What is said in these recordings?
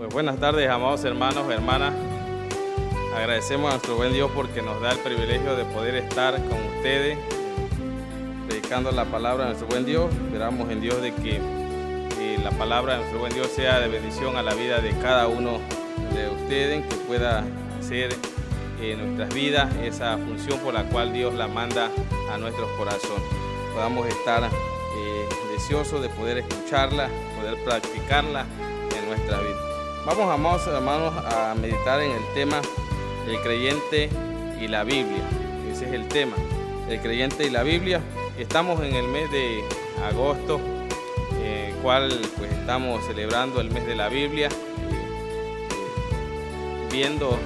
Pues buenas tardes, amados hermanos, hermanas. Agradecemos a nuestro buen Dios porque nos da el privilegio de poder estar con ustedes, predicando la palabra de nuestro buen Dios. Esperamos en Dios de que la palabra de nuestro buen Dios sea de bendición a la vida de cada uno de ustedes, que pueda hacer en nuestras vidas esa función por la cual Dios la manda a nuestros corazones. Podamos estar deseosos de poder escucharla, poder practicarla en nuestra vida. Vamos, amados hermanos, a meditar en el tema del creyente y la Biblia. Ese es el tema, el creyente y la Biblia. Estamos en el mes de agosto, el cual pues estamos celebrando el mes de la Biblia, viendo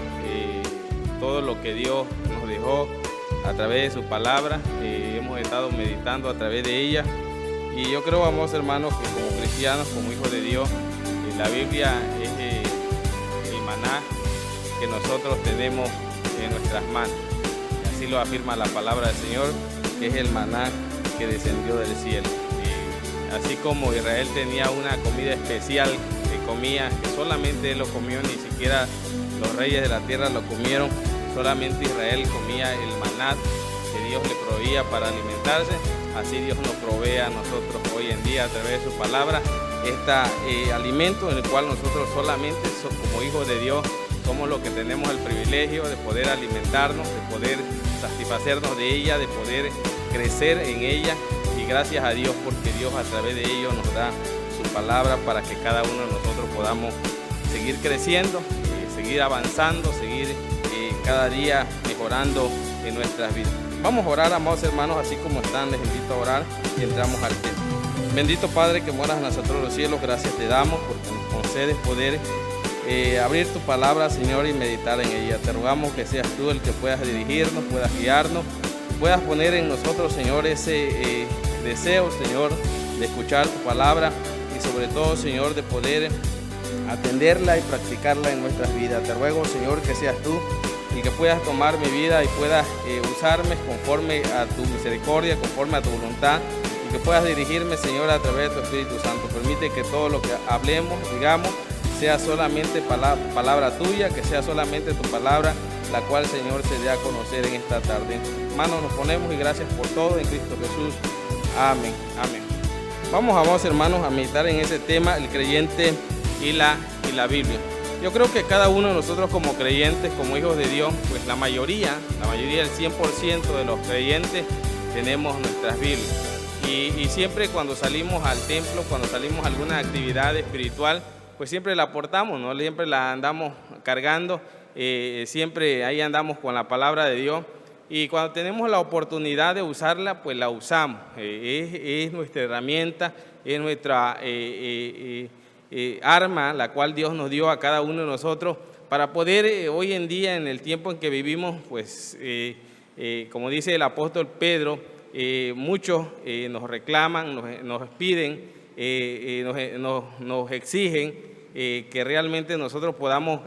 todo lo que Dios nos dejó a través de su palabra. Hemos estado meditando a través de ella, y yo creo, amados hermanos, que como cristianos, como hijos de Dios, la Biblia es el maná que nosotros tenemos en nuestras manos. Así lo afirma la palabra del Señor, que es el maná que descendió del cielo. Así como Israel tenía una comida especial que comía, que solamente él lo comió, ni siquiera los reyes de la tierra lo comieron, solamente Israel comía el maná que Dios le proveía para alimentarse. Así Dios nos provee a nosotros hoy en día a través de su palabra este alimento en el cual nosotros solamente como hijos de Dios somos los que tenemos el privilegio de poder alimentarnos, de poder satisfacernos de ella, de poder crecer en ella, y gracias a Dios porque Dios a través de ello nos da su palabra para que cada uno de nosotros podamos seguir creciendo, seguir avanzando, seguir cada día mejorando en nuestras vidas. Vamos a orar, amados hermanos, así como están, les invito a orar y entramos al tema. Bendito Padre que moras en nosotros los cielos, gracias te damos porque nos concedes poder abrir tu palabra, Señor, y meditar en ella. Te rogamos que seas tú el que puedas dirigirnos, puedas guiarnos, puedas poner en nosotros, Señor, ese deseo, Señor, de escuchar tu palabra y sobre todo, Señor, de poder atenderla y practicarla en nuestras vidas. Te ruego, Señor, que seas tú y que puedas tomar mi vida y puedas usarme conforme a tu misericordia, conforme a tu voluntad, y que puedas dirigirme, Señor, a través de tu Espíritu Santo. Permite que todo lo que hablemos, digamos, sea solamente palabra tuya, que sea solamente tu palabra, la cual, Señor, se dé a conocer en esta tarde. Manos nos ponemos y gracias por todo en Cristo Jesús. Amén. Amén. Vamos, amados hermanos, a meditar en ese tema, el creyente y la Biblia. Yo creo que cada uno de nosotros como creyentes, como hijos de Dios, pues la mayoría, el 100% de los creyentes tenemos nuestras Biblias. Y siempre cuando salimos al templo, cuando salimos a alguna actividad espiritual, pues siempre la portamos, ¿no? Siempre la andamos cargando, siempre ahí andamos con la palabra de Dios. Y cuando tenemos la oportunidad de usarla, pues la usamos. Es nuestra herramienta, es nuestra arma, la cual Dios nos dio a cada uno de nosotros para poder hoy en día, en el tiempo en que vivimos, pues como dice el apóstol Pedro, muchos nos reclaman, nos piden, nos exigen que realmente nosotros podamos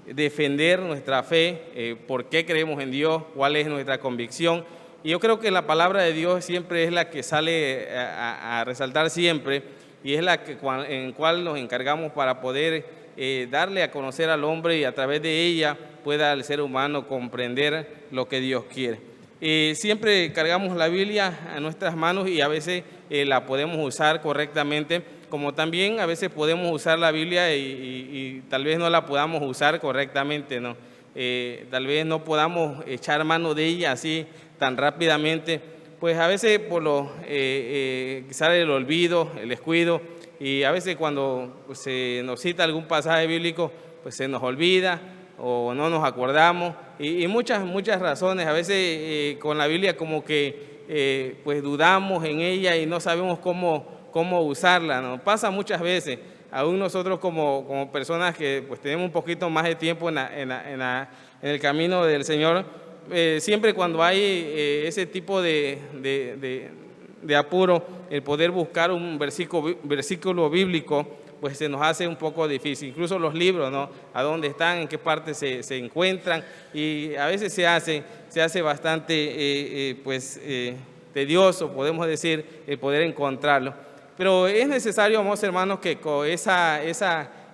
defender nuestra fe, por qué creemos en Dios, cuál es nuestra convicción. Y yo creo que la palabra de Dios siempre es la que sale a resaltar siempre, y es la que en cual nos encargamos para poder darle a conocer al hombre, y a través de ella pueda el ser humano comprender lo que Dios quiere. Siempre cargamos la Biblia a nuestras manos y a veces la podemos usar correctamente, como también a veces podemos usar la Biblia y tal vez no la podamos usar correctamente, ¿no? Tal vez no podamos echar mano de ella así tan rápidamente, pues a veces por quizás el olvido, el descuido, y a veces cuando pues, se nos cita algún pasaje bíblico, pues se nos olvida o no nos acordamos, y muchas razones. A veces con la Biblia como que pues dudamos en ella y no sabemos cómo usarla, ¿no? Pasa muchas veces, aún nosotros como personas que pues tenemos un poquito más de tiempo en el camino del Señor, siempre cuando hay ese tipo de apuro, el poder buscar un versículo bíblico, pues se nos hace un poco difícil. Incluso los libros, ¿no? A dónde están, en qué parte se encuentran, y a veces se hace bastante tedioso, podemos decir, el poder encontrarlo. Pero es necesario, amados hermanos, que con esa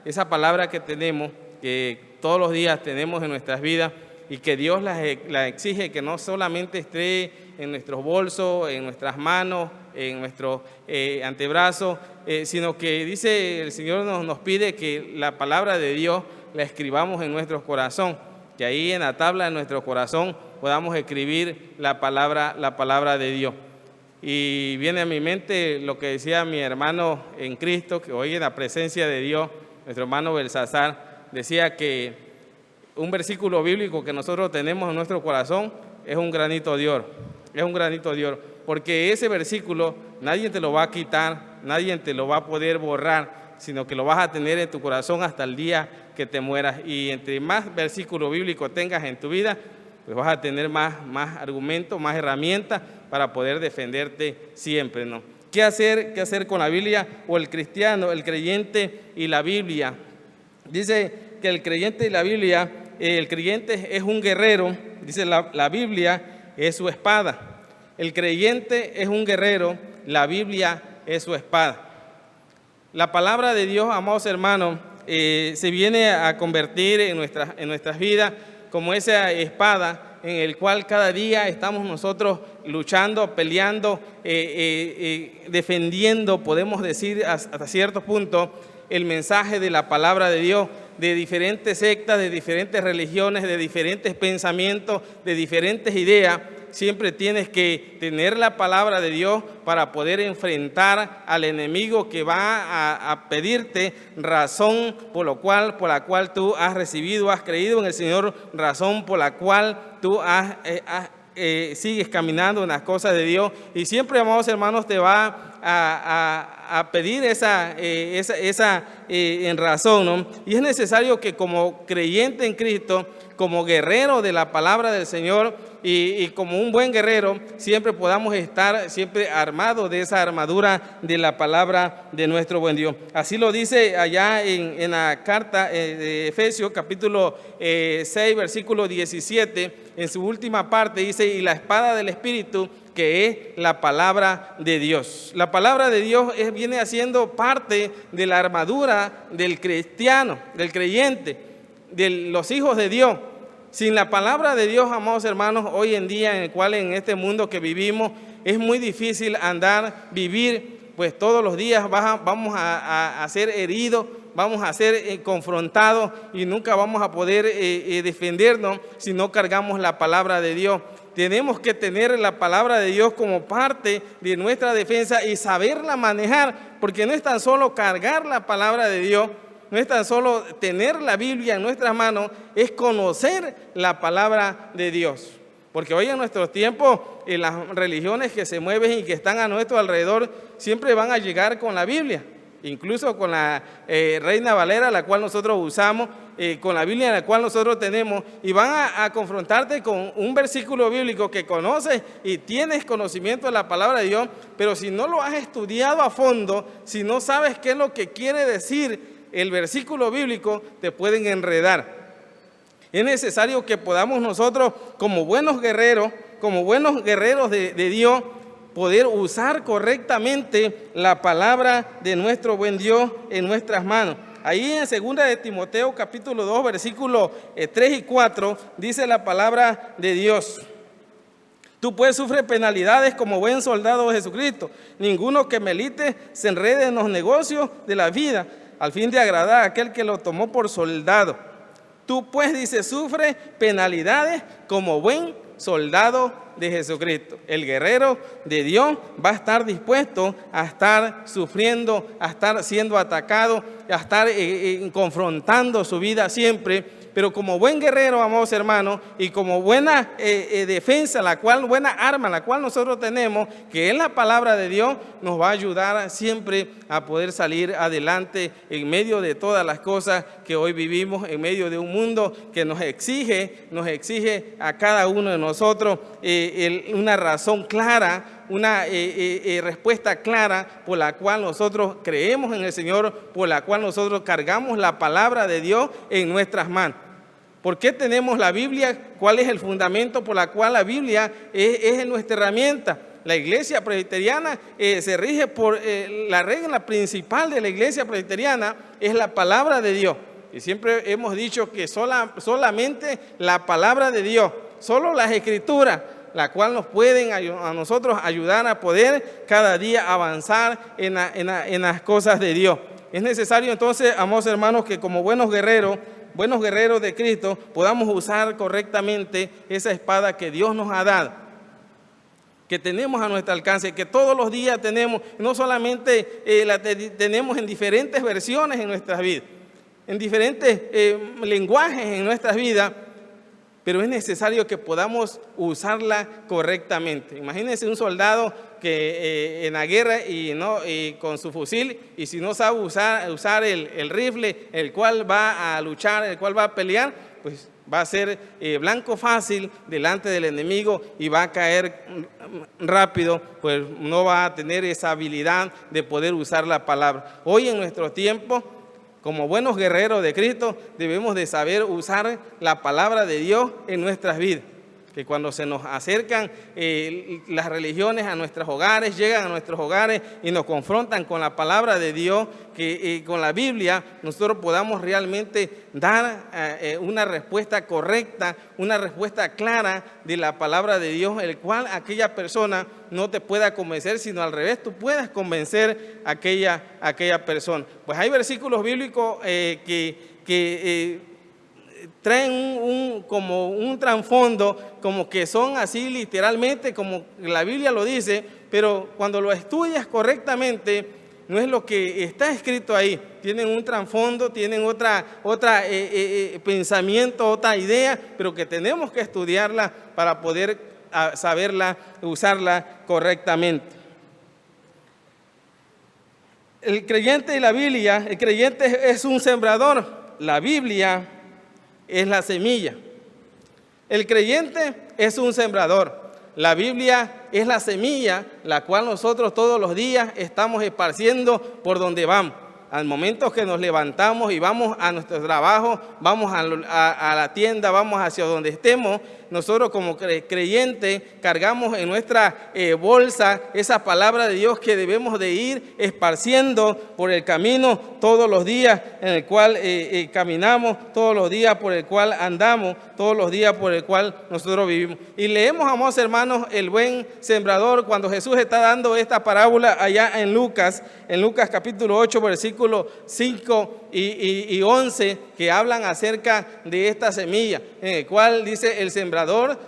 esa palabra que tenemos, que todos los días tenemos en nuestras vidas y que Dios la exige, que no solamente esté en nuestros bolsos, en nuestras manos, en nuestros antebrazos, sino que dice el Señor nos pide que la palabra de Dios la escribamos en nuestro corazón, que ahí en la tabla de nuestro corazón podamos escribir la palabra de Dios. Y viene a mi mente lo que decía mi hermano en Cristo, que hoy en la presencia de Dios, nuestro hermano Belsasar, decía que un versículo bíblico que nosotros tenemos en nuestro corazón es un granito de oro, es un granito de oro, porque ese versículo nadie te lo va a quitar, nadie te lo va a poder borrar, sino que lo vas a tener en tu corazón hasta el día que te mueras. Y entre más versículos bíblicos tengas en tu vida, pues vas a tener más argumentos, más herramientas para poder defenderte siempre, ¿no? ¿Qué hacer con la Biblia o el cristiano, el creyente y la Biblia? Dice que el creyente y la Biblia, el creyente es un guerrero, dice la Biblia es su espada. El creyente es un guerrero, la Biblia es su espada. La palabra de Dios, amados hermanos, se viene a convertir en nuestras vidas como esa espada en el cual cada día estamos nosotros luchando, peleando, defendiendo, podemos decir hasta cierto punto, el mensaje de la palabra de Dios, de diferentes sectas, de diferentes religiones, de diferentes pensamientos, de diferentes ideas. Siempre tienes que tener la palabra de Dios para poder enfrentar al enemigo que va a pedirte razón por la cual tú has recibido, has creído en el Señor, razón por la cual tú sigues caminando en las cosas de Dios. Y siempre, amados hermanos, te va a pedir esa en razón, ¿no? Y es necesario que como creyente en Cristo, como guerrero de la palabra del Señor y como un buen guerrero, siempre podamos estar siempre armados de esa armadura de la palabra de nuestro buen Dios. Así lo dice allá en la carta de Efesios, capítulo 6, versículo 17, en su última parte dice, y la espada del Espíritu, que es la palabra de Dios. La palabra de Dios viene haciendo parte de la armadura del cristiano, del creyente, de los hijos de Dios. Sin la palabra de Dios, amados hermanos, hoy en día en el cual en este mundo que vivimos es muy difícil vivir, pues todos los días vamos a ser heridos, vamos a ser confrontados y nunca vamos a poder defendernos si no cargamos la palabra de Dios. Tenemos que tener la palabra de Dios como parte de nuestra defensa y saberla manejar, porque no es tan solo cargar la palabra de Dios, no es tan solo tener la Biblia en nuestras manos, es conocer la palabra de Dios. Porque hoy en nuestros tiempos, las religiones que se mueven y que están a nuestro alrededor siempre van a llegar con la Biblia, incluso con la Reina Valera, la cual nosotros usamos, con la Biblia en la cual nosotros tenemos, y van a confrontarte con un versículo bíblico que conoces y tienes conocimiento de la palabra de Dios, pero si no lo has estudiado a fondo, si no sabes qué es lo que quiere decir el versículo bíblico, te pueden enredar. Es necesario que podamos nosotros, como buenos guerreros de Dios, poder usar correctamente la palabra de nuestro buen Dios en nuestras manos. Ahí en 2 de Timoteo capítulo 2, versículos 3 y 4, dice la palabra de Dios. Tú pues sufres penalidades como buen soldado de Jesucristo. Ninguno que milite se enrede en los negocios de la vida, al fin de agradar a aquel que lo tomó por soldado. Tú pues, dice, sufre penalidades como buen soldado de Jesucristo. El guerrero de Dios va a estar dispuesto a estar sufriendo, a estar siendo atacado, a estar confrontando su vida siempre. Pero como buen guerrero, amados hermanos, y como buena defensa, buena arma, la cual nosotros tenemos, que es la palabra de Dios, nos va a ayudar siempre a poder salir adelante en medio de todas las cosas que hoy vivimos, en medio de un mundo que nos exige a cada uno de nosotros una razón clara, una respuesta clara por la cual nosotros creemos en el Señor, por la cual nosotros cargamos la palabra de Dios en nuestras manos. ¿Por qué tenemos la Biblia? ¿Cuál es el fundamento por la cual la Biblia es nuestra herramienta? La iglesia presbiteriana se rige por la regla principal de la iglesia presbiteriana es la palabra de Dios. Y siempre hemos dicho que solamente la palabra de Dios, solo las escrituras, la cual nos pueden a nosotros ayudar a poder cada día avanzar en las cosas de Dios. Es necesario entonces, amados hermanos, que como buenos guerreros de Cristo, podamos usar correctamente esa espada que Dios nos ha dado, que tenemos a nuestro alcance, que todos los días tenemos, no solamente la tenemos en diferentes versiones en nuestras vidas, en diferentes lenguajes en nuestras vidas, pero es necesario que podamos usarla correctamente. Imagínense un soldado que en la guerra y con su fusil, y si no sabe usar el rifle, el cual va a luchar, el cual va a pelear, pues va a ser blanco fácil delante del enemigo y va a caer rápido, pues no va a tener esa habilidad de poder usar la palabra. Hoy en nuestro tiempo, como buenos guerreros de Cristo, debemos de saber usar la palabra de Dios en nuestras vidas. Que cuando se nos acercan las religiones a nuestros hogares, llegan a nuestros hogares y nos confrontan con la palabra de Dios, que con la Biblia nosotros podamos realmente dar una respuesta correcta, una respuesta clara de la palabra de Dios, el cual aquella persona no te pueda convencer, sino al revés, tú puedas convencer a aquella persona. Pues hay versículos bíblicos que traen como un trasfondo, como que son así literalmente, como la Biblia lo dice, pero cuando lo estudias correctamente, no es lo que está escrito ahí. Tienen un trasfondo, tienen otra pensamiento, otra idea, pero que tenemos que estudiarla para poder saberla, usarla correctamente. El creyente y la Biblia, el creyente es un sembrador, la Biblia es la semilla. El creyente es un sembrador. La Biblia es la semilla, la cual nosotros todos los días estamos esparciendo por donde vamos. Al momento que nos levantamos y vamos a nuestro trabajo, vamos a la tienda, vamos hacia donde estemos, nosotros como creyentes cargamos en nuestra bolsa esa palabra de Dios que debemos de ir esparciendo por el camino todos los días en el cual caminamos, todos los días por el cual andamos, todos los días por el cual nosotros vivimos. Y leemos, amados hermanos, el buen sembrador, cuando Jesús está dando esta parábola allá en Lucas capítulo 8, versículos 5 y 11, que hablan acerca de esta semilla, en el cual dice: el sembrador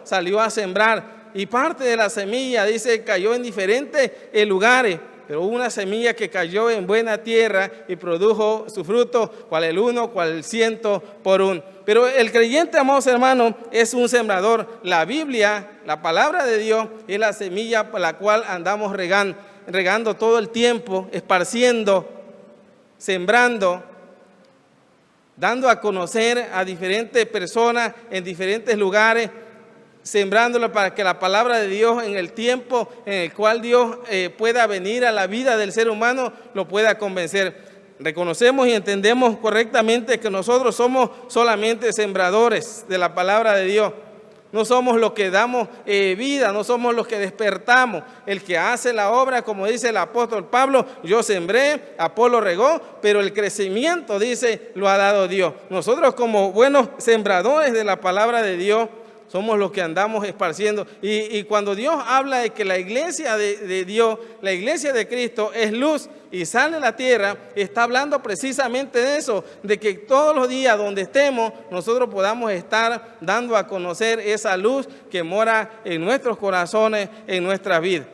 salió a sembrar, y parte de la semilla, dice, cayó en diferentes lugares, pero hubo una semilla que cayó en buena tierra y produjo su fruto, cual el 100 cual el 100 por 1. Pero el creyente, amados hermanos, es un sembrador. La Biblia, la palabra de Dios, es la semilla por la cual andamos regando todo el tiempo, esparciendo, sembrando, dando a conocer a diferentes personas en diferentes lugares, sembrándola para que la palabra de Dios en el tiempo en el cual Dios pueda venir a la vida del ser humano, lo pueda convencer. Reconocemos y entendemos correctamente que nosotros somos solamente sembradores de la palabra de Dios. No somos los que damos vida, no somos los que despertamos. El que hace la obra, como dice el apóstol Pablo: yo sembré, Apolo regó, pero el crecimiento, dice, lo ha dado Dios. Nosotros, como buenos sembradores de la palabra de Dios, somos los que andamos esparciendo. Y cuando Dios habla de que la iglesia de Dios, la iglesia de Cristo es luz y sal de la tierra, está hablando precisamente de eso, de que todos los días donde estemos, nosotros podamos estar dando a conocer esa luz que mora en nuestros corazones, en nuestras vidas.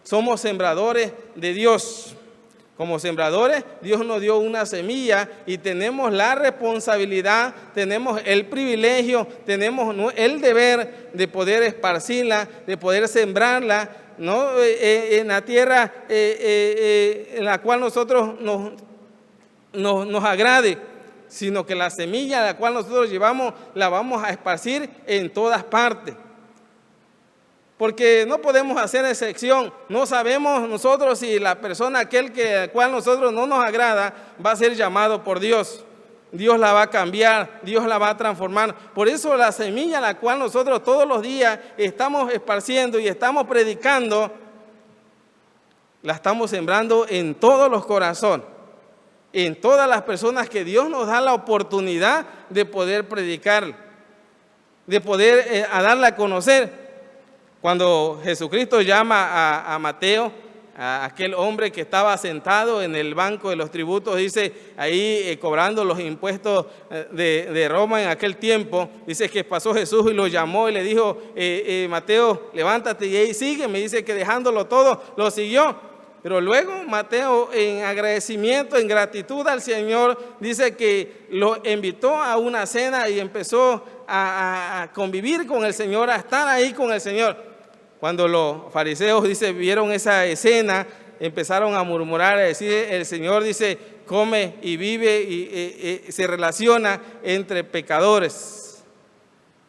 Somos sembradores de Dios. Como sembradores, Dios nos dio una semilla y tenemos la responsabilidad, tenemos el privilegio, tenemos el deber de poder esparcirla, de poder sembrarla, ¿no? En la tierra en la cual nosotros nos agrade, sino que la semilla a la cual nosotros llevamos la vamos a esparcir en todas partes. Porque no podemos hacer excepción. No sabemos nosotros si la persona, al cual nosotros no nos agrada, va a ser llamado por Dios. Dios la va a cambiar, Dios la va a transformar. Por eso la semilla a la cual nosotros todos los días estamos esparciendo y estamos predicando, la estamos sembrando en todos los corazones, en todas las personas que Dios nos da la oportunidad de poder predicar, de poder darla a conocer. Cuando Jesucristo llama a Mateo, a aquel hombre que estaba sentado en el banco de los tributos, dice ahí cobrando los impuestos de Roma en aquel tiempo, dice que pasó Jesús y lo llamó y le dijo, Mateo, levántate y ahí sigue. Me dice que dejándolo todo, lo siguió. Pero luego Mateo, en agradecimiento, en gratitud al Señor, dice que lo invitó a una cena y empezó a convivir con el Señor, a estar ahí con el Señor. Cuando los fariseos, dice, vieron esa escena, empezaron a murmurar, a decir, el Señor, dice, come y vive y se relaciona entre pecadores.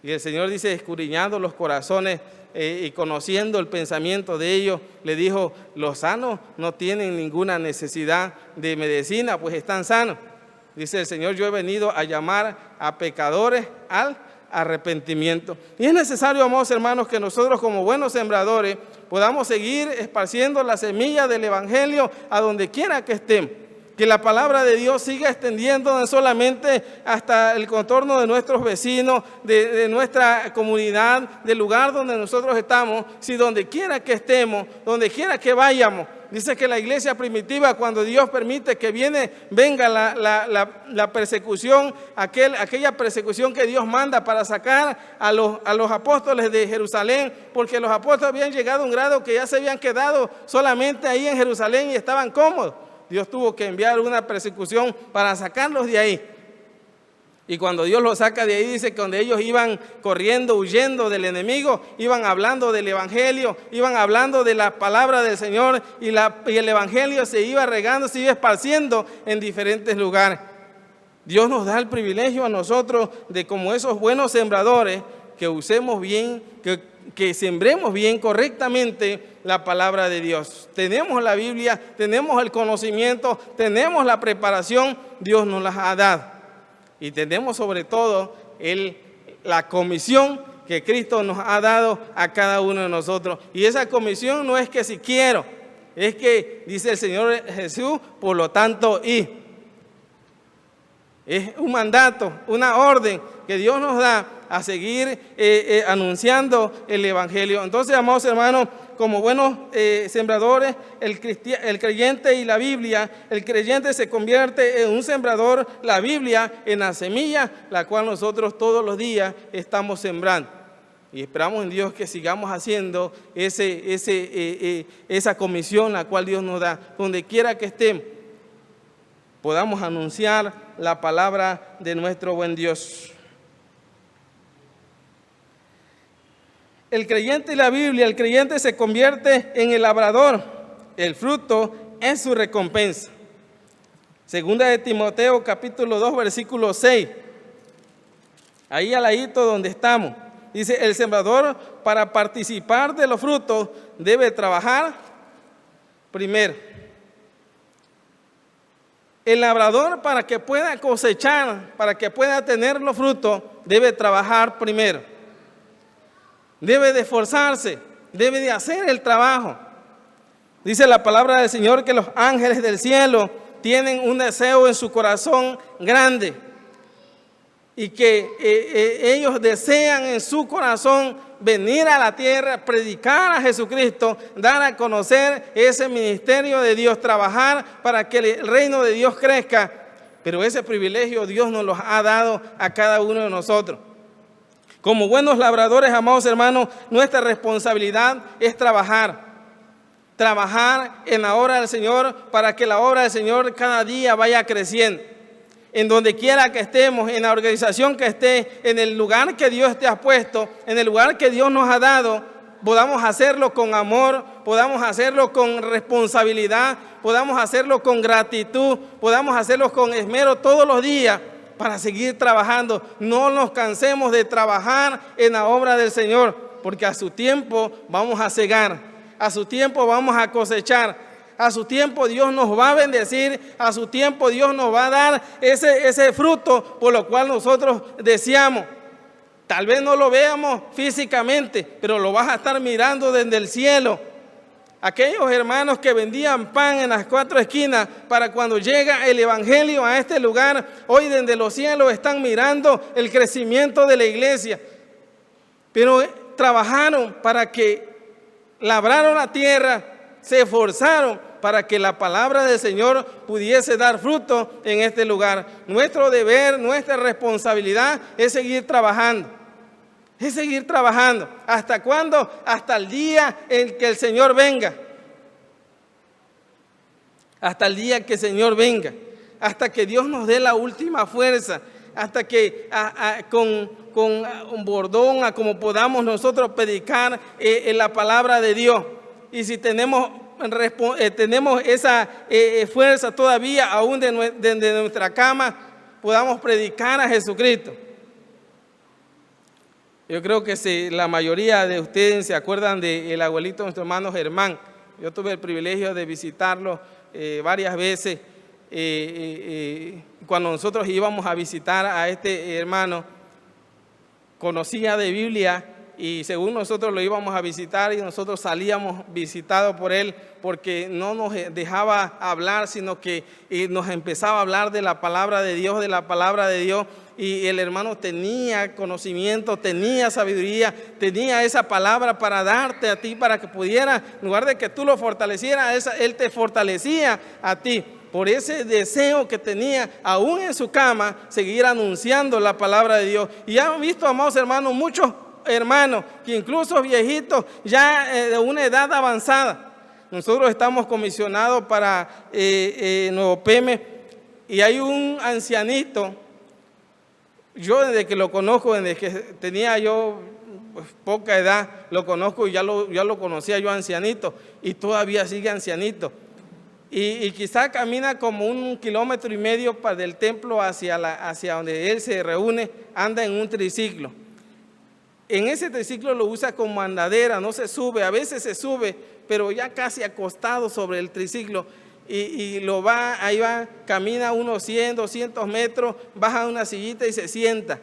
Y el Señor, dice, escudriñando los corazones y conociendo el pensamiento de ellos, le dijo, los sanos no tienen ninguna necesidad de medicina, pues están sanos. Dice el Señor, yo he venido a llamar a pecadores al arrepentimiento. Y es necesario, amados hermanos, que nosotros como buenos sembradores podamos seguir esparciendo la semilla del Evangelio a donde quiera que estemos. Que la palabra de Dios siga extendiendo no solamente hasta el contorno de nuestros vecinos, de nuestra comunidad, del lugar donde nosotros estamos, sino donde quiera que estemos, donde quiera que vayamos. Dice que la iglesia primitiva, cuando Dios permite que venga la persecución, aquella persecución que Dios manda para sacar a los apóstoles de Jerusalén, porque los apóstoles habían llegado a un grado que ya se habían quedado solamente ahí en Jerusalén y estaban cómodos. Dios tuvo que enviar una persecución para sacarlos de ahí. Y cuando Dios los saca de ahí, dice que donde ellos iban corriendo, huyendo del enemigo, iban hablando del Evangelio, iban hablando de la palabra del Señor, y el Evangelio se iba regando, se iba esparciendo en diferentes lugares. Dios nos da el privilegio a nosotros de, como esos buenos sembradores, que usemos bien, que sembremos bien, correctamente la palabra de Dios. Tenemos la Biblia, tenemos el conocimiento, tenemos la preparación, Dios nos las ha dado. Y tenemos sobre todo la comisión que Cristo nos ha dado a cada uno de nosotros. Y esa comisión no es que si quiero, es que dice el Señor Jesús, por lo tanto, y es un mandato, una orden que Dios nos da a seguir anunciando el Evangelio. Entonces, amados hermanos, como buenos sembradores, el creyente y la Biblia, el creyente se convierte en un sembrador, la Biblia en la semilla, la cual nosotros todos los días estamos sembrando. Y esperamos en Dios que sigamos haciendo esa comisión la cual Dios nos da, donde quiera que estemos, podamos anunciar la palabra de nuestro buen Dios. El creyente y la Biblia, el creyente se convierte en el labrador, el fruto es su recompensa. Segunda de Timoteo capítulo 2 versículo 6, ahí al ladito donde estamos, dice, el sembrador para participar de los frutos debe trabajar primero. El labrador, para que pueda cosechar, para que pueda tener los frutos, debe trabajar primero. Debe de esforzarse, debe de hacer el trabajo. Dice la palabra del Señor que los ángeles del cielo tienen un deseo en su corazón grande y que ellos desean en su corazón venir a la tierra, predicar a Jesucristo, dar a conocer ese ministerio de Dios, trabajar para que el reino de Dios crezca. Pero ese privilegio Dios nos lo ha dado a cada uno de nosotros. Como buenos labradores, amados hermanos, nuestra responsabilidad es trabajar en la obra del Señor, para que la obra del Señor cada día vaya creciendo. En donde quiera que estemos, en la organización que esté, en el lugar que Dios te ha puesto, en el lugar que Dios nos ha dado, podamos hacerlo con amor, podamos hacerlo con responsabilidad, podamos hacerlo con gratitud, podamos hacerlo con esmero todos los días, para seguir trabajando. No nos cansemos de trabajar en la obra del Señor, porque a su tiempo vamos a segar, a su tiempo vamos a cosechar, a su tiempo Dios nos va a bendecir, a su tiempo Dios nos va a dar ese fruto por lo cual nosotros deseamos. Tal vez no lo veamos físicamente, pero lo vas a estar mirando desde el cielo. Aquellos hermanos que vendían pan en las 4 esquinas para cuando llega el evangelio a este lugar, hoy desde los cielos están mirando el crecimiento de la iglesia. Pero trabajaron para que labraron la tierra, se esforzaron para que la palabra del Señor pudiese dar fruto en este lugar. Nuestro deber, nuestra responsabilidad es seguir trabajando. Es seguir trabajando. ¿Hasta cuándo? Hasta el día en que el Señor venga. Hasta el día que el Señor venga. Hasta que Dios nos dé la última fuerza. Hasta que con un bordón, como podamos nosotros predicar la palabra de Dios. Y si tenemos esa fuerza todavía, aún desde nuestra cama, podamos predicar a Jesucristo. Yo creo que si la mayoría de ustedes se acuerdan del abuelito de nuestro hermano Germán. Yo tuve el privilegio de visitarlo varias veces. Cuando nosotros íbamos a visitar a este hermano, conocía de Biblia y según nosotros lo íbamos a visitar y nosotros salíamos visitados por él porque no nos dejaba hablar, sino que nos empezaba a hablar de la palabra de Dios, y el hermano tenía conocimiento, tenía sabiduría, tenía esa palabra para darte a ti, para que pudiera, en lugar de que tú lo fortalecieras, él te fortalecía a ti. Por ese deseo que tenía, aún en su cama, seguir anunciando la palabra de Dios. Y han visto, amados hermanos, muchos hermanos, que incluso viejitos, ya de una edad avanzada. Nosotros estamos comisionados para Nuevo Peme y hay un ancianito. Yo desde que lo conozco, desde que tenía yo poca edad, lo conozco y ya lo conocía yo ancianito y todavía sigue ancianito. Y quizá camina como 1,5 kilómetros del templo hacia donde él se reúne, anda en un triciclo. En ese triciclo lo usa como andadera, no se sube, a veces se sube, pero ya casi acostado sobre el triciclo. Y ahí va, camina unos 100, 200 metros, baja una sillita y se sienta.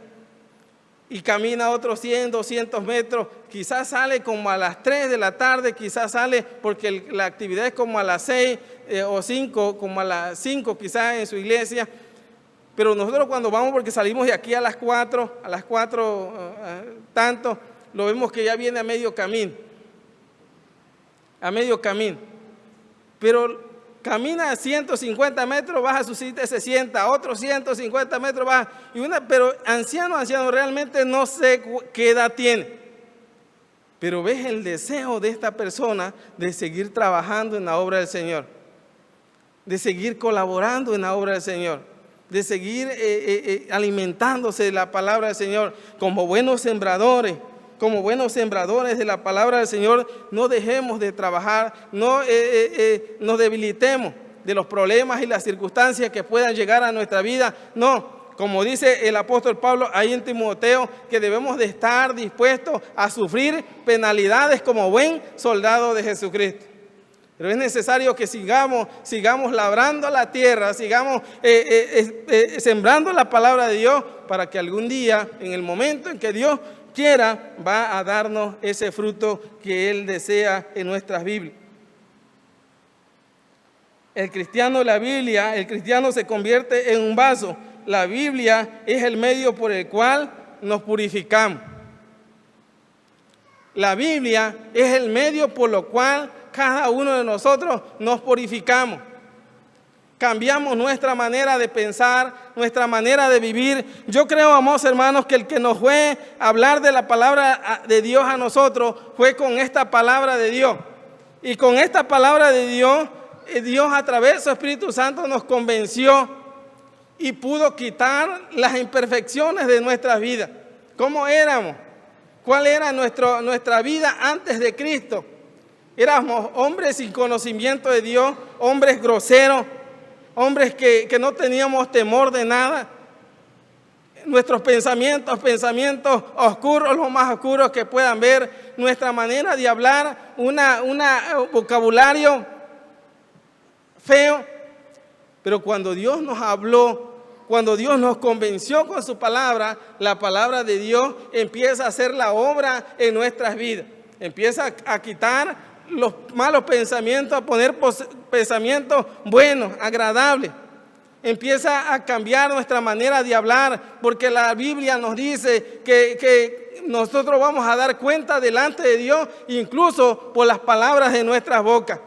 Y camina otros 100, 200 metros, quizás sale como a las 3 de la tarde, quizás sale porque la actividad es como a las 6 o 5, como a las 5 quizás en su iglesia. Pero nosotros cuando vamos, porque salimos de aquí a las 4 tanto, lo vemos que ya viene a medio camino. Pero camina a 150 metros, baja su sitio, se sienta, otros 150 metros baja. Pero anciano, realmente no sé qué edad tiene. Pero ves el deseo de esta persona de seguir trabajando en la obra del Señor, de seguir colaborando en la obra del Señor, de seguir alimentándose de la palabra del Señor. Como buenos sembradores de la palabra del Señor, no dejemos de trabajar, no nos debilitemos de los problemas y las circunstancias que puedan llegar a nuestra vida. No, como dice el apóstol Pablo ahí en Timoteo, que debemos de estar dispuestos a sufrir penalidades como buen soldado de Jesucristo. Pero es necesario que sigamos labrando la tierra, sigamos sembrando la palabra de Dios, para que algún día, en el momento en que Dios quiera, va a darnos ese fruto que Él desea en nuestras Biblias. El cristiano se convierte en un vaso. La Biblia es el medio por el cual nos purificamos. La Biblia es el medio por lo cual cada uno de nosotros nos purificamos. Cambiamos nuestra manera de pensar, nuestra manera de vivir. Yo creo, amados hermanos, que el que nos fue a hablar de la palabra de Dios a nosotros fue con esta palabra de Dios. Y con esta palabra de Dios, Dios a través de su Espíritu Santo nos convenció y pudo quitar las imperfecciones de nuestras vidas. ¿Cómo éramos? ¿Cuál era nuestra vida antes de Cristo? Éramos hombres sin conocimiento de Dios, hombres groseros, hombres que no teníamos temor de nada. Nuestros pensamientos oscuros, los más oscuros que puedan ver. Nuestra manera de hablar, un vocabulario feo. Pero cuando Dios nos habló, cuando Dios nos convenció con su palabra, la palabra de Dios empieza a hacer la obra en nuestras vidas. Empieza a quitar los malos pensamientos, a poner pensamientos buenos, agradables. Empieza a cambiar nuestra manera de hablar, porque la Biblia nos dice que nosotros vamos a dar cuenta delante de Dios, incluso por las palabras de nuestras bocas.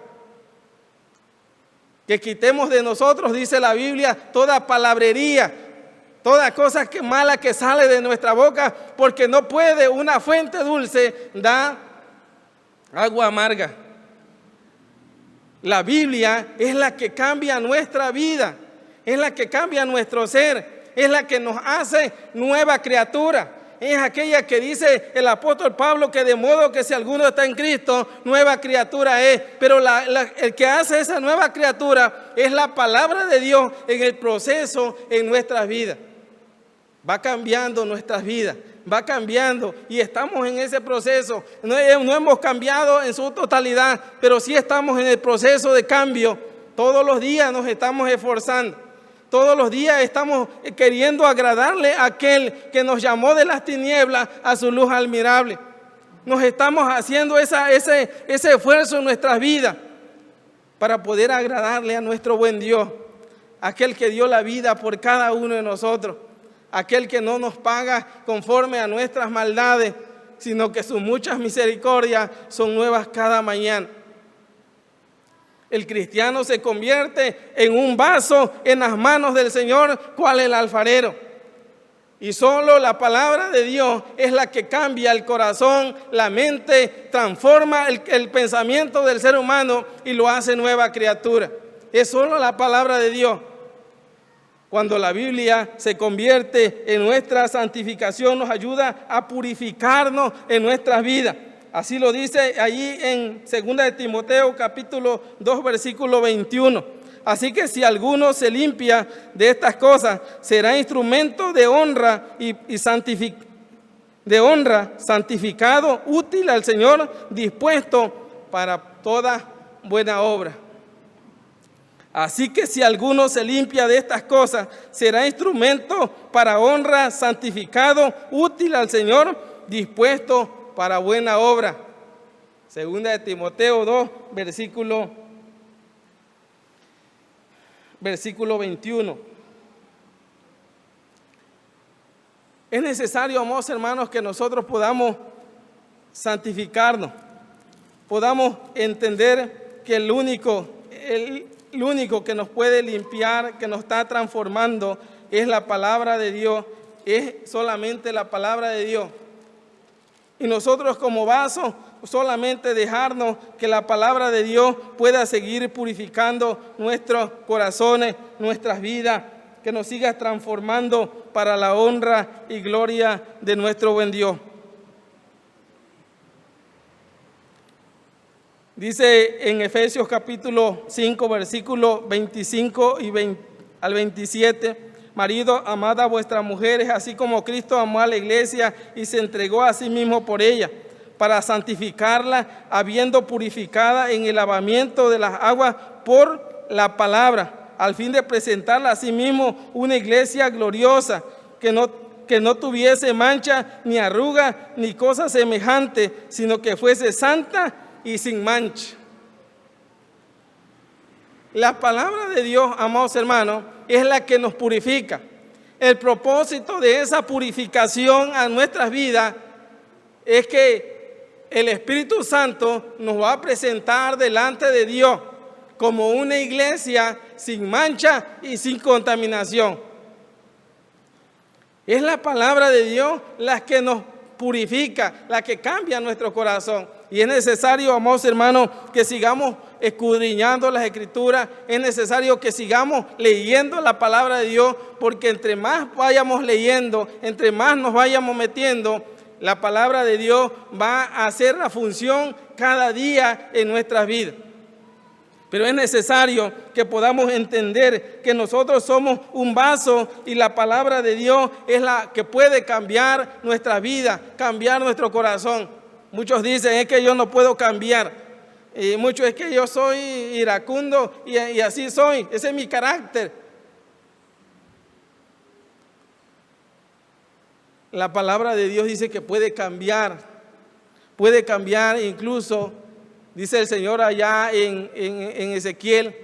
Que quitemos de nosotros, dice la Biblia, toda palabrería, toda cosa mala que sale de nuestra boca, porque no puede una fuente dulce dar agua amarga. La Biblia es la que cambia nuestra vida, es la que cambia nuestro ser, es la que nos hace nueva criatura. Es aquella que dice el apóstol Pablo que de modo que si alguno está en Cristo, nueva criatura es. Pero el que hace esa nueva criatura es la palabra de Dios en el proceso en nuestras vidas. Va cambiando nuestras vidas, va cambiando y estamos en ese proceso. No hemos cambiado en su totalidad, pero sí estamos en el proceso de cambio. Todos los días nos estamos esforzando. Todos los días estamos queriendo agradarle a aquel que nos llamó de las tinieblas a su luz admirable. Nos estamos haciendo ese esfuerzo en nuestras vidas para poder agradarle a nuestro buen Dios, aquel que dio la vida por cada uno de nosotros, aquel que no nos paga conforme a nuestras maldades, sino que sus muchas misericordias son nuevas cada mañana. El cristiano se convierte en un vaso en las manos del Señor, cual el alfarero. Y solo la palabra de Dios es la que cambia el corazón, la mente, transforma el pensamiento del ser humano y lo hace nueva criatura. Es solo la palabra de Dios. Cuando la Biblia se convierte en nuestra santificación, nos ayuda a purificarnos en nuestras vidas. Así lo dice allí en 2 de Timoteo capítulo 2 versículo 21. Así que si alguno se limpia de estas cosas, será instrumento de honra santificado, útil al Señor, dispuesto para toda buena obra. Así que si alguno se limpia de estas cosas, será instrumento para honra, santificado, útil al Señor, dispuesto para buena obra. 2 de Timoteo 2, versículo 21. Es necesario, amados hermanos, que nosotros podamos santificarnos, podamos entender que el único que nos puede limpiar, que nos está transformando, es la palabra de Dios, es solamente la palabra de Dios. Y nosotros como vasos, solamente dejarnos que la palabra de Dios pueda seguir purificando nuestros corazones, nuestras vidas, que nos siga transformando para la honra y gloria de nuestro buen Dios. Dice en Efesios capítulo 5, versículo 25 al 27, marido, amad a vuestras mujeres, así como Cristo amó a la iglesia y se entregó a sí mismo por ella, para santificarla, habiendo purificada en el lavamiento de las aguas por la palabra, al fin de presentarla a sí mismo una iglesia gloriosa, que no tuviese mancha, ni arruga, ni cosa semejante, sino que fuese santa y sin mancha. La palabra de Dios, amados hermanos, es la que nos purifica. El propósito de esa purificación a nuestras vidas es que el Espíritu Santo nos va a presentar delante de Dios como una iglesia sin mancha y sin contaminación. Es la palabra de Dios la que nos purifica, la que cambia nuestro corazón. Y es necesario, amados hermanos, que sigamos escudriñando las Escrituras. Es necesario que sigamos leyendo la palabra de Dios, porque entre más vayamos leyendo, entre más nos vayamos metiendo, la palabra de Dios va a hacer la función cada día en nuestras vidas. Pero es necesario que podamos entender que nosotros somos un vaso y la palabra de Dios es la que puede cambiar nuestra vida, cambiar nuestro corazón. Muchos dicen, es que yo no puedo cambiar. Y muchos, es que yo soy iracundo y así soy, ese es mi carácter. La palabra de Dios dice que puede cambiar incluso Dice el Señor allá en Ezequiel,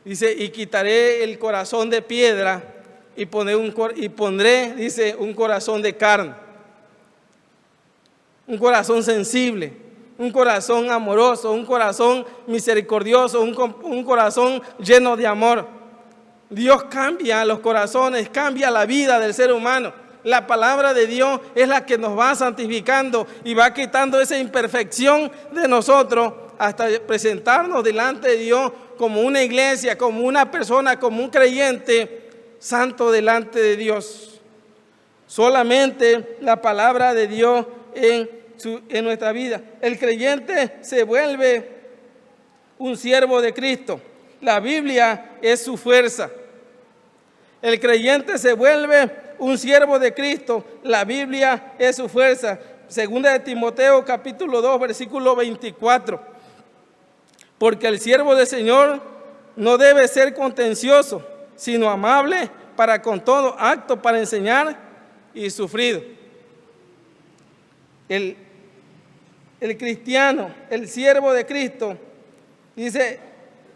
dice, y quitaré el corazón de piedra y pondré, dice, un corazón de carne. Un corazón sensible, un corazón amoroso, un corazón misericordioso, un corazón lleno de amor. Dios cambia los corazones, cambia la vida del ser humano. La palabra de Dios es la que nos va santificando y va quitando esa imperfección de nosotros hasta presentarnos delante de Dios como una iglesia, como una persona, como un creyente santo delante de Dios. Solamente la palabra de Dios en nuestra vida. El creyente se vuelve un siervo de Cristo. La Biblia es su fuerza. El creyente se vuelve un siervo de Cristo. La Biblia es su fuerza. Segunda de Timoteo capítulo 2 versículo 24. Porque el siervo del Señor no debe ser contencioso, sino amable para con todo, apto para enseñar y sufrido. El cristiano, el siervo de Cristo, dice,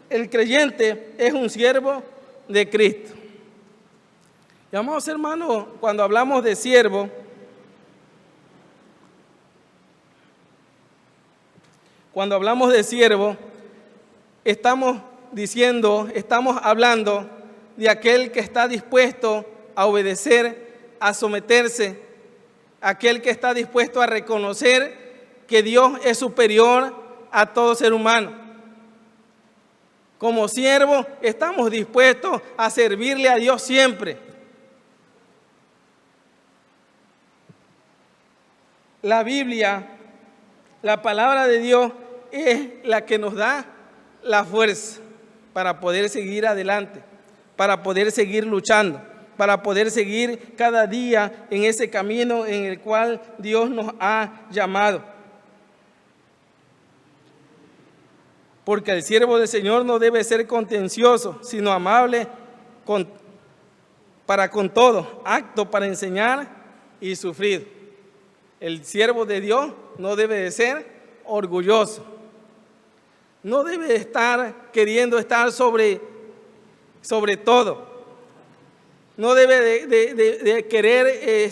el creyente es un siervo de Cristo. Y amados hermanos, cuando hablamos de siervo, estamos hablando de aquel que está dispuesto a obedecer, a someterse, aquel que está dispuesto a reconocer que Dios es superior a todo ser humano. Como siervos estamos dispuestos a servirle a Dios siempre. La Biblia, la palabra de Dios, es la que nos da la fuerza para poder seguir adelante, para poder seguir luchando, para poder seguir cada día en ese camino en el cual Dios nos ha llamado. Porque el siervo del Señor no debe ser contencioso, sino amable para con todo, apto para enseñar y sufrir. El siervo de Dios no debe de ser orgulloso. No debe de estar queriendo estar sobre todo. No debe de querer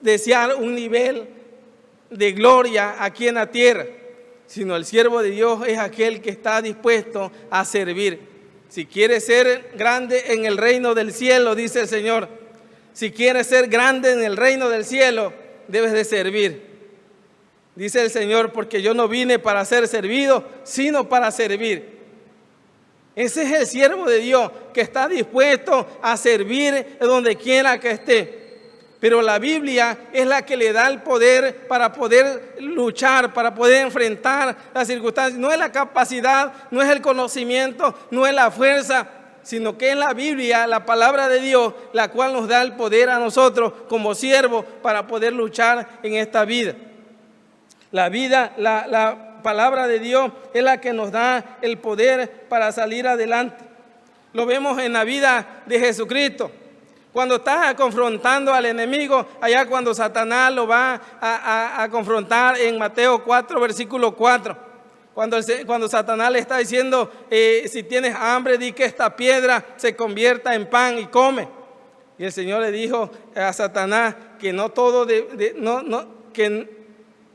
desear un nivel de gloria aquí en la tierra, sino el siervo de Dios es aquel que está dispuesto a servir. Si quieres ser grande en el reino del cielo, dice el Señor, si quieres ser grande en el reino del cielo, debes de servir. Dice el Señor, porque yo no vine para ser servido, sino para servir. Ese es el siervo de Dios que está dispuesto a servir donde quiera que esté. Pero la Biblia es la que le da el poder para poder luchar, para poder enfrentar las circunstancias. No es la capacidad, no es el conocimiento, no es la fuerza, sino que es la Biblia, la palabra de Dios, la cual nos da el poder a nosotros como siervos para poder luchar en esta vida. La palabra de Dios es la que nos da el poder para salir adelante. Lo vemos en la vida de Jesucristo. Cuando está confrontando al enemigo, allá cuando Satanás lo va a confrontar en Mateo 4, versículo 4. Cuando Satanás le está diciendo, si tienes hambre, di que esta piedra se convierta en pan y come. Y el Señor le dijo a Satanás que no todo,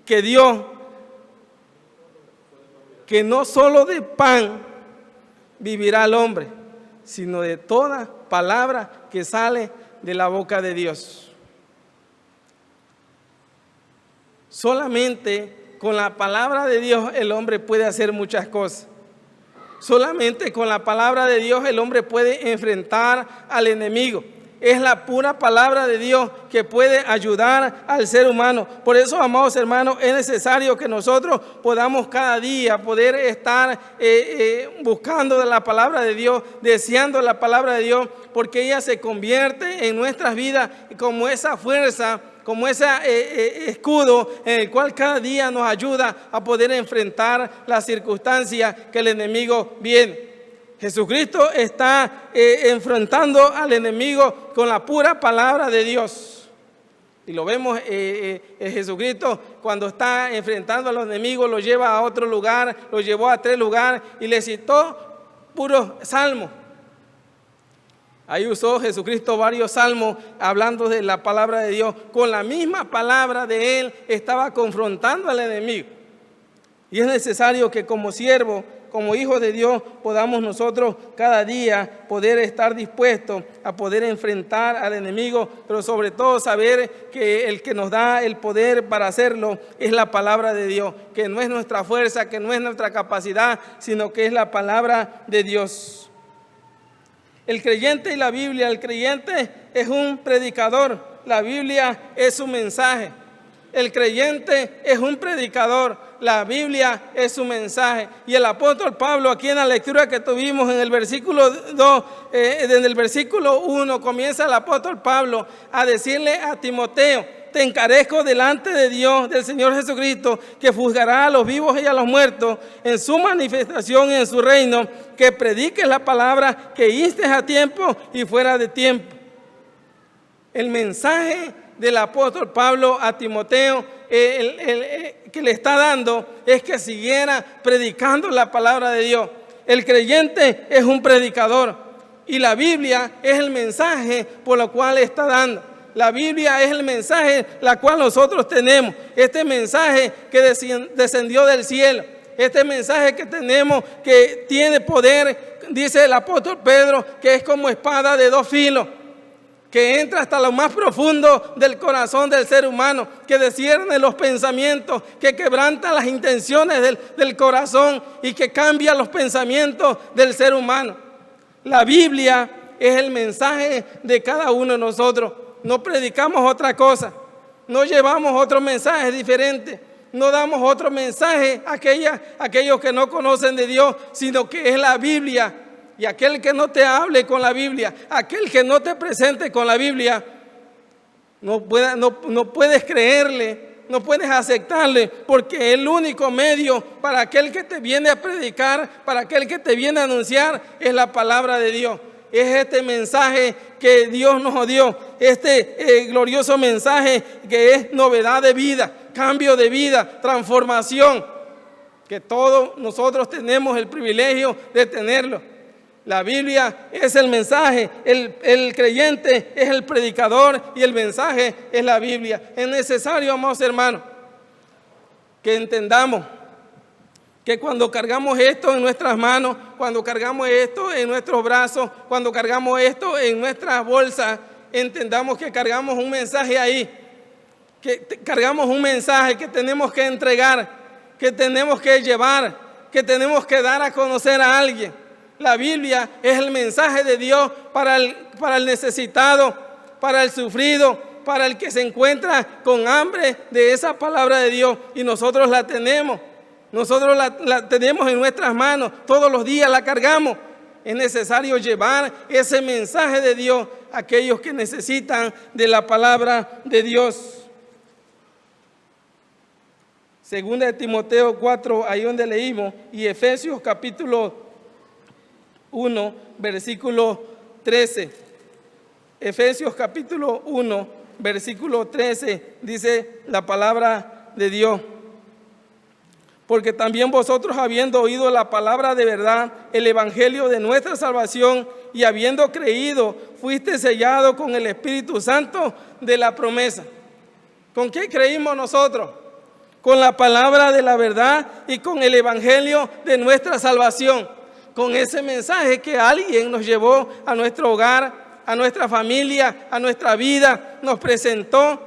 que Dios, que no solo de pan vivirá el hombre, sino de toda palabra que sale de la boca de Dios. Solamente con la palabra de Dios el hombre puede hacer muchas cosas. Solamente con la palabra de Dios el hombre puede enfrentar al enemigo. Es la pura palabra de Dios que puede ayudar al ser humano. Por eso, amados hermanos, es necesario que nosotros podamos cada día poder estar buscando de la palabra de Dios, deseando la palabra de Dios, porque ella se convierte en nuestras vidas como esa fuerza, como ese escudo en el cual cada día nos ayuda a poder enfrentar las circunstancias que el enemigo viene. Jesucristo está enfrentando al enemigo con la pura palabra de Dios. Y lo vemos, Jesucristo cuando está enfrentando a los enemigos, los lleva a otro lugar, los llevó a 3 lugares y le citó puros salmos. Ahí usó Jesucristo varios salmos hablando de la palabra de Dios. Con la misma palabra de Él estaba confrontando al enemigo. Y es necesario que como siervo, como hijos de Dios, podamos nosotros cada día poder estar dispuestos a poder enfrentar al enemigo, pero sobre todo saber que el que nos da el poder para hacerlo es la palabra de Dios, que no es nuestra fuerza, que no es nuestra capacidad, sino que es la palabra de Dios. El creyente y la Biblia, el creyente es un predicador, la Biblia es su mensaje. El creyente es un predicador, la Biblia es su mensaje. Y el apóstol Pablo, aquí en la lectura que tuvimos en el versículo 2, en el versículo 1, comienza el apóstol Pablo a decirle a Timoteo: te encarezco delante de Dios, del Señor Jesucristo, que juzgará a los vivos y a los muertos en su manifestación y en su reino, que prediques la palabra, que instes a tiempo y fuera de tiempo. El mensaje del apóstol Pablo a Timoteo que le está dando es que siguiera predicando la palabra de Dios. El creyente es un predicador y la Biblia es el mensaje por lo cual está dando. La Biblia es el mensaje la cual nosotros tenemos. Este mensaje que descendió del cielo. Este mensaje que tenemos que tiene poder, dice el apóstol Pedro, que es como espada de 2 filos, que entra hasta lo más profundo del corazón del ser humano, que discierne los pensamientos, que quebranta las intenciones del corazón y que cambia los pensamientos del ser humano. La Biblia es el mensaje de cada uno de nosotros. No predicamos otra cosa, no llevamos otro mensaje diferente, no damos otro mensaje a aquellos que no conocen de Dios, sino que es la Biblia. Y aquel que no te hable con la Biblia, aquel que no te presente con la Biblia, no puedes creerle, no puedes aceptarle, porque el único medio para aquel que te viene a predicar, para aquel que te viene a anunciar, es la palabra de Dios. Es este mensaje que Dios nos dio, este glorioso mensaje que es novedad de vida, cambio de vida, transformación, que todos nosotros tenemos el privilegio de tenerlo. La Biblia es el mensaje, el creyente es el predicador y el mensaje es la Biblia. Es necesario, amados hermanos, que entendamos que cuando cargamos esto en nuestras manos, cuando cargamos esto en nuestros brazos, cuando cargamos esto en nuestras bolsas, entendamos que cargamos un mensaje ahí, que cargamos un mensaje que tenemos que entregar, que tenemos que llevar, que tenemos que dar a conocer a alguien. La Biblia es el mensaje de Dios para el necesitado, para el sufrido, para el que se encuentra con hambre de esa palabra de Dios. Y nosotros la tenemos. Nosotros la tenemos en nuestras manos. Todos los días la cargamos. Es necesario llevar ese mensaje de Dios a aquellos que necesitan de la palabra de Dios. Segunda de Timoteo 4, ahí donde leímos, y Efesios capítulo 1, versículo 13. Efesios capítulo 1, versículo 13, dice la palabra de Dios. Porque también vosotros, habiendo oído la palabra de verdad, el evangelio de nuestra salvación, y habiendo creído, fuiste sellado con el Espíritu Santo de la promesa. ¿Con qué creímos nosotros? Con la palabra de la verdad y con el evangelio de nuestra salvación. Con ese mensaje que alguien nos llevó a nuestro hogar, a nuestra familia, a nuestra vida, nos presentó,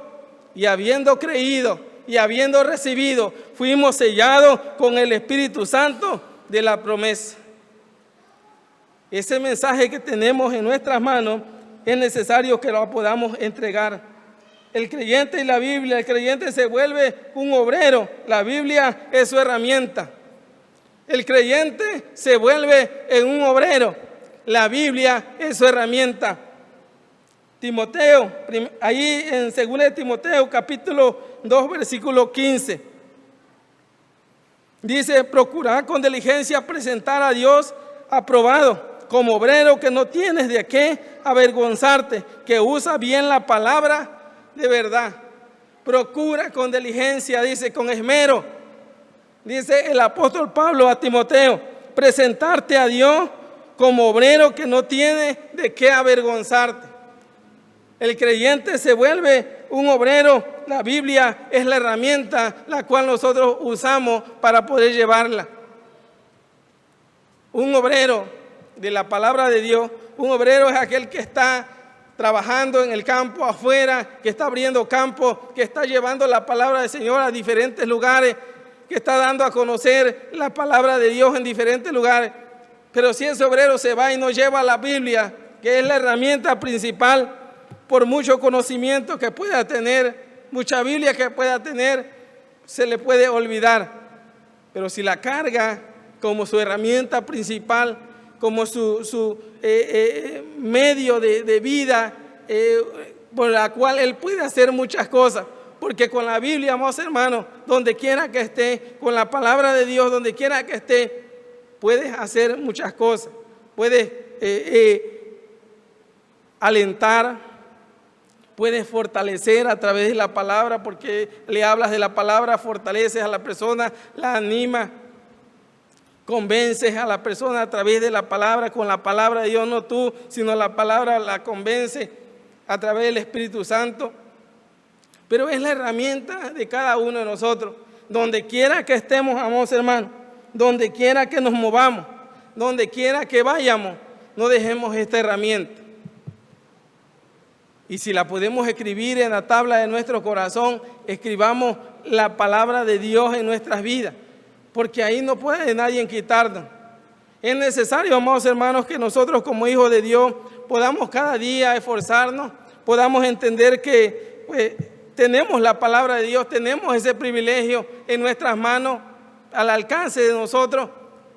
y habiendo creído y habiendo recibido, fuimos sellados con el Espíritu Santo de la promesa. Ese mensaje que tenemos en nuestras manos es necesario que lo podamos entregar. El creyente y la Biblia, el creyente se vuelve un obrero, la Biblia es su herramienta. El creyente se vuelve en un obrero, la Biblia es su herramienta. Timoteo, ahí en 2 de Timoteo capítulo 2 versículo 15, dice: procurad con diligencia presentar a Dios aprobado, como obrero que no tienes de qué avergonzarte, que usa bien la palabra de verdad. procura con diligencia, dice, con esmero, dice el apóstol Pablo a Timoteo, presentarte a Dios como obrero que no tiene de qué avergonzarte. El creyente se vuelve un obrero. La Biblia es la herramienta la cual nosotros usamos para poder llevarla. Un obrero de la palabra de Dios, un obrero es aquel que está trabajando en el campo afuera, que está abriendo campo, que está llevando la palabra del Señor a diferentes lugares, que está dando a conocer la palabra de Dios en diferentes lugares. Pero si ese obrero se va y no lleva la Biblia, que es la herramienta principal, por mucho conocimiento que pueda tener, mucha Biblia que pueda tener, se le puede olvidar. Pero si la carga como su herramienta principal, como su medio de vida, por la cual él puede hacer muchas cosas. Porque con la Biblia, amados hermanos, donde quiera que esté, con la palabra de Dios, donde quiera que esté, puedes hacer muchas cosas. Puedes alentar, puedes fortalecer a través de la palabra, porque le hablas de la palabra, fortaleces a la persona, la anima, convences a la persona a través de la palabra, con la palabra de Dios, no tú, sino la palabra la convence a través del Espíritu Santo. Pero es la herramienta de cada uno de nosotros. Donde quiera que estemos, amados hermanos, donde quiera que nos movamos, donde quiera que vayamos, no dejemos esta herramienta. Y si la podemos escribir en la tabla de nuestro corazón, escribamos la palabra de Dios en nuestras vidas, porque ahí no puede nadie quitarnos. Es necesario, amados hermanos, que nosotros como hijos de Dios podamos cada día esforzarnos, podamos entender que tenemos la palabra de Dios, tenemos ese privilegio en nuestras manos, al alcance de nosotros.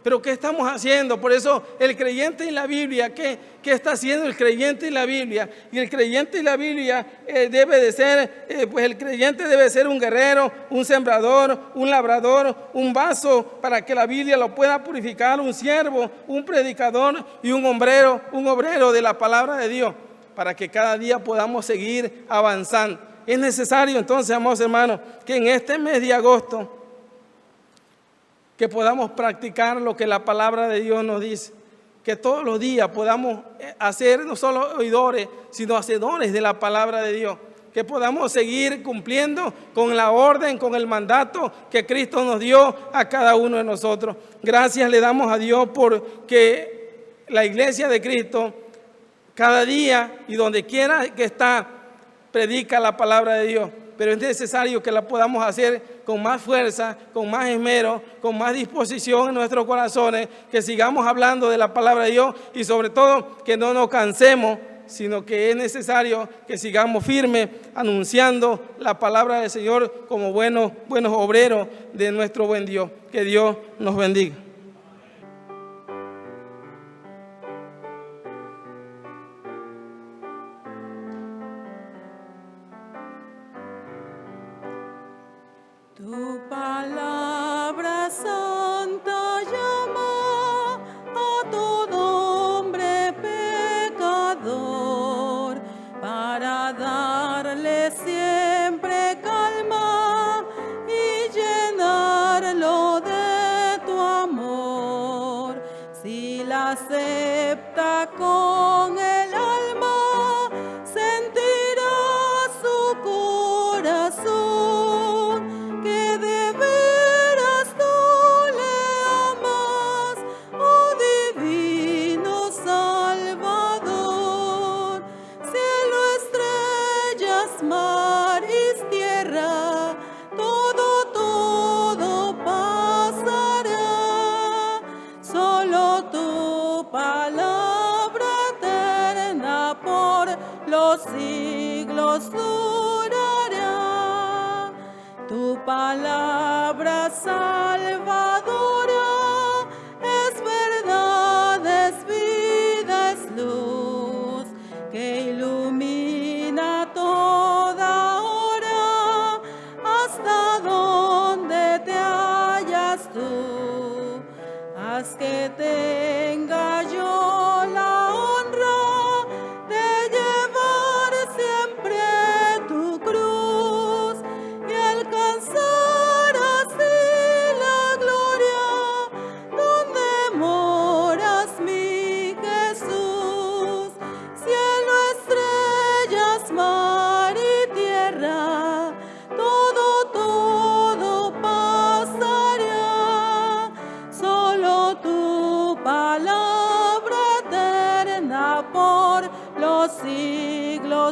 Pero ¿qué estamos haciendo? Por eso el creyente en la Biblia, ¿qué está haciendo el creyente en la Biblia? Y el creyente en la Biblia debe de ser, el creyente debe ser un guerrero, un sembrador, un labrador, un vaso para que la Biblia lo pueda purificar, un siervo, un predicador y un obrero de la palabra de Dios, para que cada día podamos seguir avanzando. Es necesario entonces, amados hermanos, que en este mes de agosto, que podamos practicar lo que la palabra de Dios nos dice, que todos los días podamos hacer no solo oidores, sino hacedores de la palabra de Dios, que podamos seguir cumpliendo con la orden, con el mandato que Cristo nos dio a cada uno de nosotros. Gracias le damos a Dios porque la iglesia de Cristo cada día y donde quiera que está, predica la palabra de Dios. Pero es necesario que la podamos hacer con más fuerza, con más esmero, con más disposición en nuestros corazones, que sigamos hablando de la palabra de Dios y sobre todo que no nos cansemos, sino que es necesario que sigamos firmes anunciando la palabra del Señor como buenos obreros de nuestro buen Dios. Que Dios nos bendiga. Tu palabra santa llama a todo hombre pecador para darle siempre calma y llenarlo de tu amor. Si la acepta con el alma, sentirá su corazón. Los siglos durará. Tu palabra salvadora es verdad, es vida, es luz que ilumina toda hora hasta donde te hallas tú. Haz que tenga yo la honra de llevar siempre tu cruz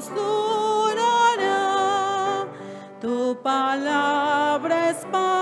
durará. Tu palabra es para